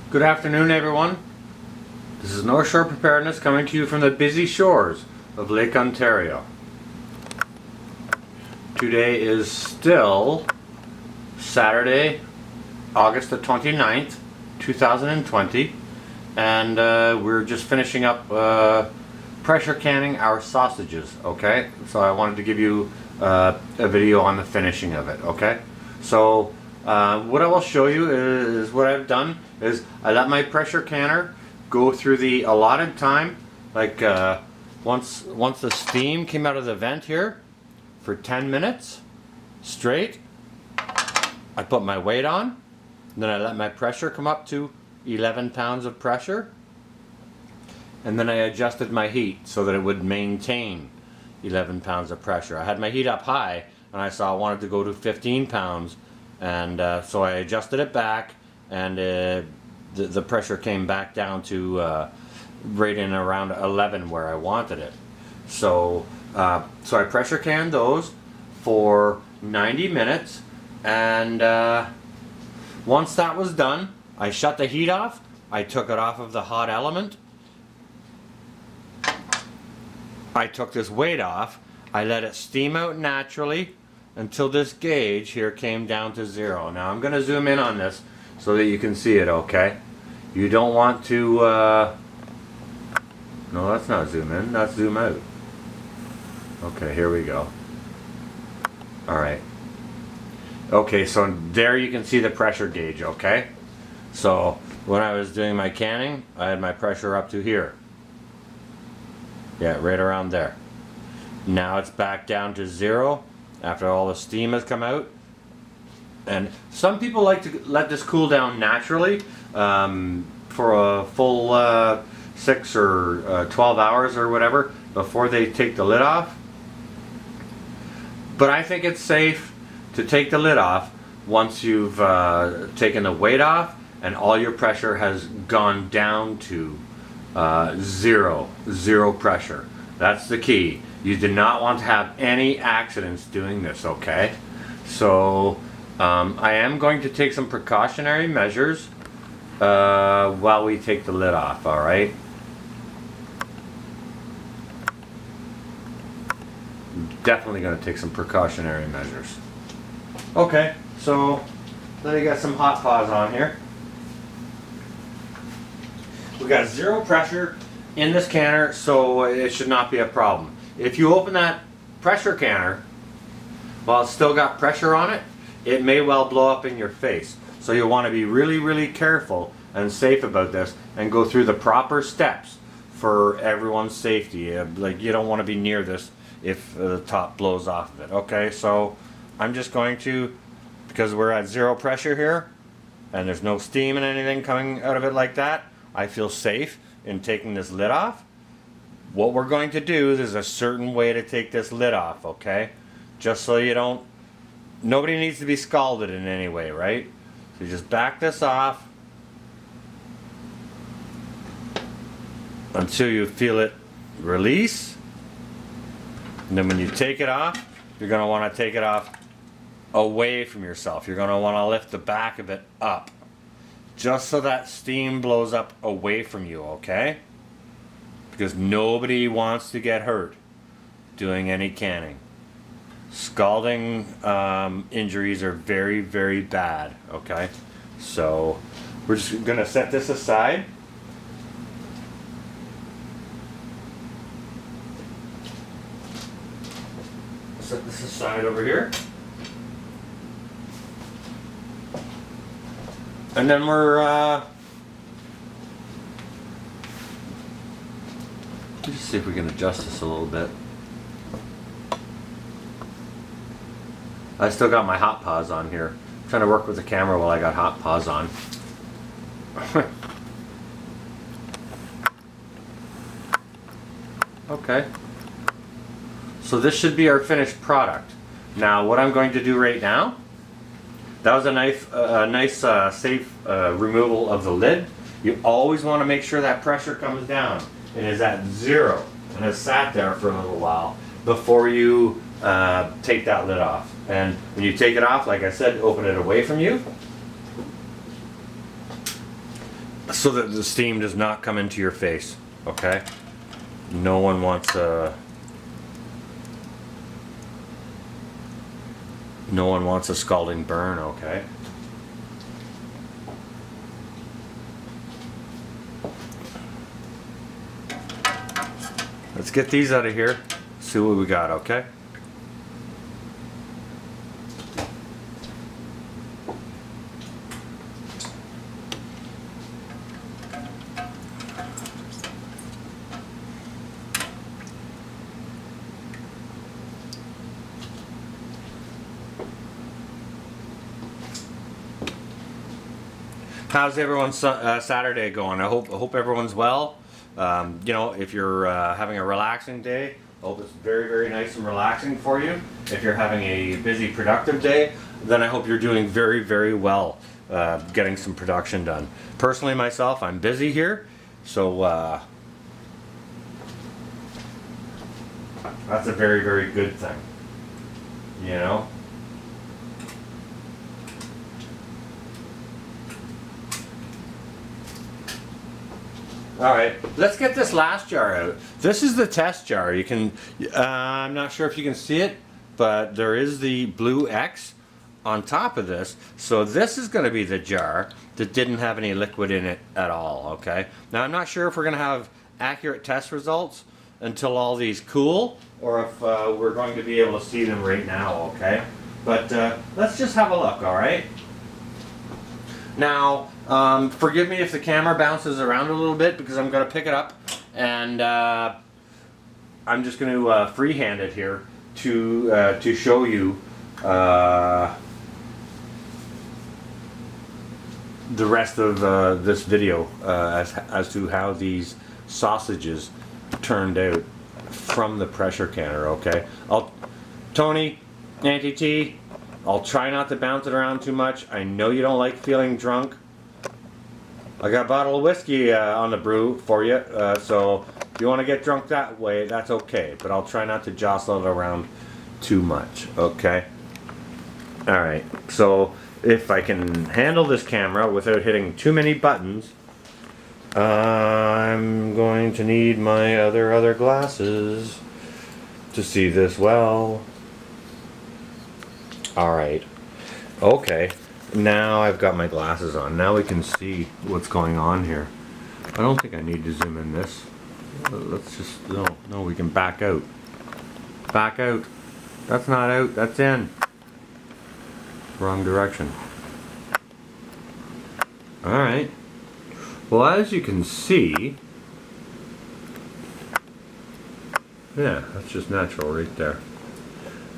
Good afternoon, everyone. This is North Shore Preparedness coming to you from the busy shores of Lake Ontario. Today is still Saturday, August the 29th, 2020, and we're just finishing up pressure canning our sausages, okay? So I wanted to give you a video on the finishing of it, okay? So what I will show you is what I've done is I let my pressure canner go through the allotted time, like once the steam came out of the vent here for 10 minutes straight. I put my weight on, then I let my pressure come up to 11 pounds of pressure, and then I adjusted my heat so that it would maintain 11 pounds of pressure. I had my heat up high and I saw I wanted to go to 15 pounds, and so I adjusted it back, and the pressure came back down to right in around 11 where I wanted it. So so I pressure canned those for 90 minutes, and once that was done, I shut the heat off. I took it off of the hot element. I took this weight off. I let it steam out naturally until this gauge here came down to 0. Now I'm going to zoom in on this so that you can see it, okay? You don't want to, no, that's not zoom in, that's zoom out. Okay, here we go. Alright. Okay, so there you can see the pressure gauge, okay? So when I was doing my canning, I had my pressure up to here. Yeah, right around there. Now it's back down to 0 after all the steam has come out. And some people like to let this cool down naturally for a full 6 or 12 hours or whatever before they take the lid off. But I think it's safe to take the lid off once you've taken the weight off and all your pressure has gone down to zero pressure. That's the key. You do not want to have any accidents doing this, okay? So I am going to take some precautionary measures while we take the lid off, alright? Definitely going to take some precautionary measures. Okay, so let me get some hot paws on here. We got 0 pressure in this canner, so it should not be a problem. If you open that pressure canner while it's still got pressure on it, it may well blow up in your face. So you'll want to be really careful and safe about this and go through the proper steps for everyone's safety. Like, you don't want to be near this if the top blows off of it. Okay, so I'm just going to, because we're at 0 pressure here and there's no steam and anything coming out of it like that, I feel safe in taking this lid off. What we're going to do, there's a certain way to take this lid off, okay? Just so you don't, nobody needs to be scalded in any way, right? So you just back this off until you feel it release. And then when you take it off, you're going to want to take it off away from yourself. You're going to want to lift the back of it up, just so that steam blows up away from you, okay? Because nobody wants to get hurt doing any canning. Scalding injuries are very bad, okay? So we're just gonna set this aside. Set this aside over here. And then we're let's see if we can adjust this a little bit. I still got my hot paws on here. I'm trying to work with the camera while I got hot paws on. Okay. So this should be our finished product. Now what I'm going to do right now, that was a nice safe removal of the lid. You always want to make sure that pressure comes down and is at 0 and has sat there for a little while before you take that lid off. And when you take it off, like I said, open it away from you. so that the steam does not come into your face, okay? No one wants a scalding burn, okay? Let's get these out of here, see what we got, okay? How's everyone's Saturday going? I hope everyone's well. You know, if you're having a relaxing day, I hope it's very, very nice and relaxing for you. If you're having a busy, productive day, then I hope you're doing very, very well, getting some production done. Personally, myself, I'm busy here, so that's a very, very good thing. You know? Alright, let's get this last jar out. This is the test jar. You can, I'm not sure if you can see it, but there is the blue X on top of this. So this is going to be the jar that didn't have any liquid in it at all, okay? Now I'm not sure if we're going to have accurate test results until all these cool, or if we're going to be able to see them right now, okay? But let's just have a look, alright? Now, forgive me if the camera bounces around a little bit because I'm going to pick it up and I'm just going to freehand it here to show you the rest of this video as to how these sausages turned out from the pressure canner. Okay, Tony, Auntie T, I'll try not to bounce it around too much. I know you don't like feeling drunk. I got a bottle of whiskey on the brew for you, so if you want to get drunk that way, that's okay. But I'll try not to jostle it around too much, okay? Alright, so if I can handle this camera without hitting too many buttons, I'm going to need my other glasses to see this well. Alright, okay, now I've got my glasses on. Now we can see what's going on here. I don't think I need to zoom in this. Let's just, no, we can back out. Back out. That's not out, that's in. Wrong direction. Alright. Well, as you can see, yeah, that's just natural right there.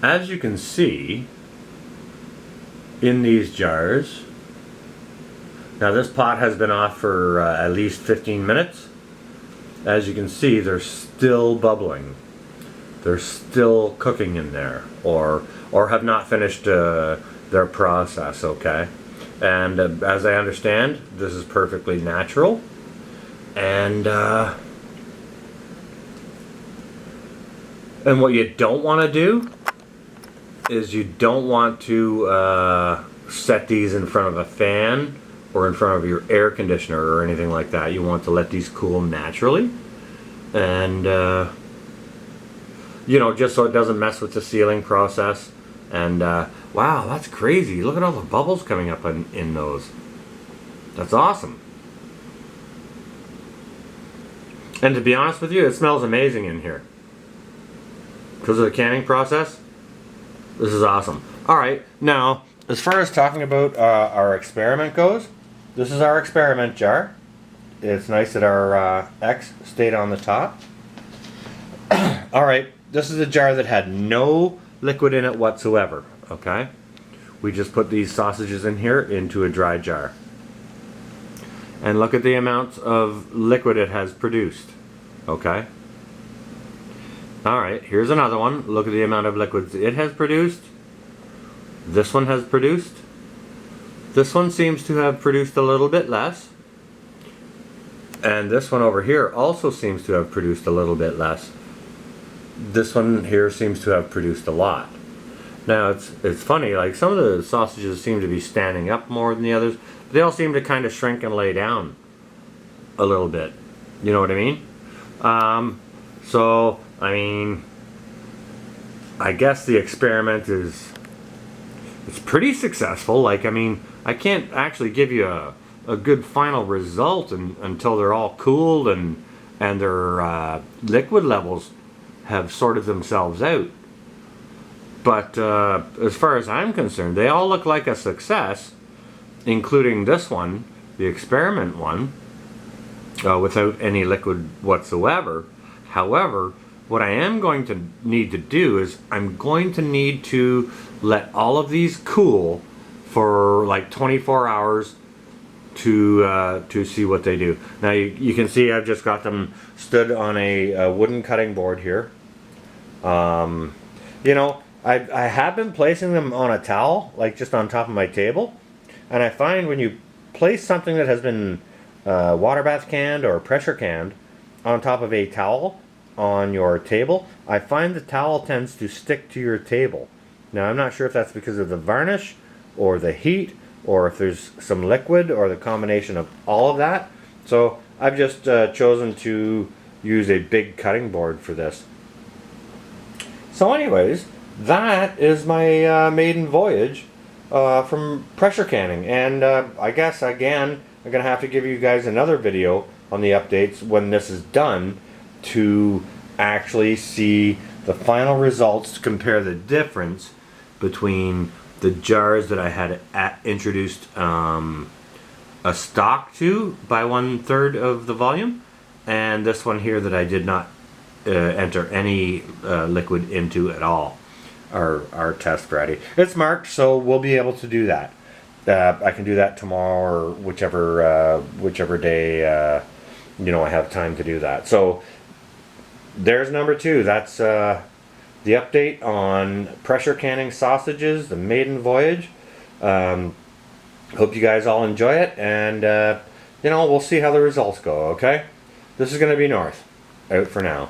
As you can see, in these jars, now this pot has been off for at least 15 minutes. As you can see, they're still bubbling. They're still cooking in there, or have not finished their process, okay? And as I understand, this is perfectly natural. And what you don't want to do is you don't want to set these in front of a fan or in front of your air conditioner or anything like that. You want to let these cool naturally, and you know, just so it doesn't mess with the sealing process. And wow, that's crazy. Look at all the bubbles coming up in those. That's awesome. And to be honest with you, it smells amazing in here. Because of the canning process, this is awesome. Alright, now, as far as talking about our experiment goes, this is our experiment jar. It's nice that our X stayed on the top. Alright, this is a jar that had no liquid in it whatsoever, okay? We just put these sausages in here into a dry jar. And look at the amount of liquid it has produced, okay? Alright, here's another one. Look at the amount of liquids it has produced. This one has produced. This one seems to have produced a little bit less. And this one over here also seems to have produced a little bit less. This one here seems to have produced a lot. Now it's funny, like some of the sausages seem to be standing up more than the others, but they all seem to kind of shrink and lay down a little bit. You know what I mean? So, I mean, I guess the experiment is, it's pretty successful. Like, I mean, I can't actually give you a good final result until they're all cooled and their liquid levels have sorted themselves out. But as far as I'm concerned, they all look like a success, including this one, the experiment one, without any liquid whatsoever. However, what I am going to need to do is I'm going to need to let all of these cool for like 24 hours to see what they do. Now you can see I've just got them stood on a wooden cutting board here. You know, I have been placing them on a towel, like just on top of my table, and I find when you place something that has been water bath canned or pressure canned on top of a towel on your table, I find the towel tends to stick to your table. Now I'm not sure if that's because of the varnish or the heat or if there's some liquid or the combination of all of that. So I've just chosen to use a big cutting board for this. So anyways, that is my maiden voyage from pressure canning, and I guess again I'm gonna have to give you guys another video on the updates when this is done to actually see the final results, to compare the difference between the jars that I had introduced a stock to by 1/3 of the volume, and this one here that I did not enter any liquid into at all. Our test ready. It's marked, so we'll be able to do that. I can do that tomorrow or whichever day you know I have time to do that. So there's number 2. That's the update on pressure canning sausages, the maiden voyage. Hope you guys all enjoy it, and you know, we'll see how the results go. Okay, this is going to be North out for now.